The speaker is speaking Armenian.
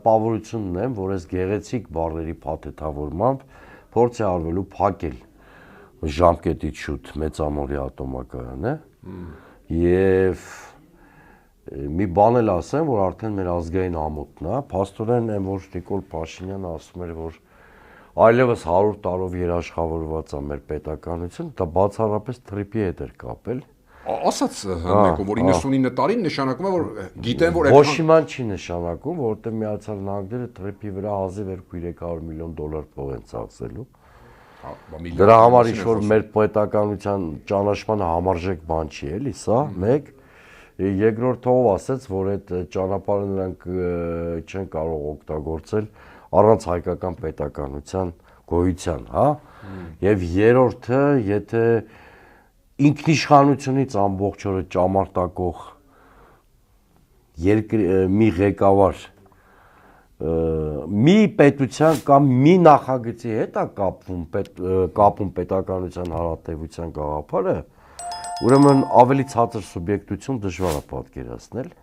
տպավորությունն եմ, որ այս գեղեցիկ բառերի փաթեթավորմամբ փորձ է արվելու փակել ժամկետից շուտ մեծամորի ատոմակայանը եւ մի բան էլ ասեմ, որ արդեն մեր ազգային ամոթն է, փաստորեն այն որ Նիկոլ Փաշինյանը ասում էր, որ այլևս 100 տարով երաշխավորված է մեր պետականություն, դա բացառապես թրիպի հետ էր կապել։ Ասաց մեկը, որ 99 տարին նշանակում է, որ գիտեն, որ ոչ իման չի նշանակում, որովհետեւ Միացյալ Նահանգները թրիպի վրա հազիվ 200-300 միլիոն դոլար փող են ծախսելու։ Դրա համար ինչ-որ մեր պետականության ճանաչմանը համարժեք բան չի էլի, սա մեկ։ Երկրորդով ասեց, որ այդ ճանապարհը նրանք չեն կարող օգտագործել առանց հայկական պետականության գոյության, հա։ Եվ երրորդը, եթե ինքնիշխանությունից ամբողջ օրը ճամարտակող մի ղեկավար մի պետության կամ մի նախագծի հետ է կապում պետականության հարատևության գաղափարը, ուրեմն ավելի ցածր սուբյեկտություն դժվար է պատկերացնել։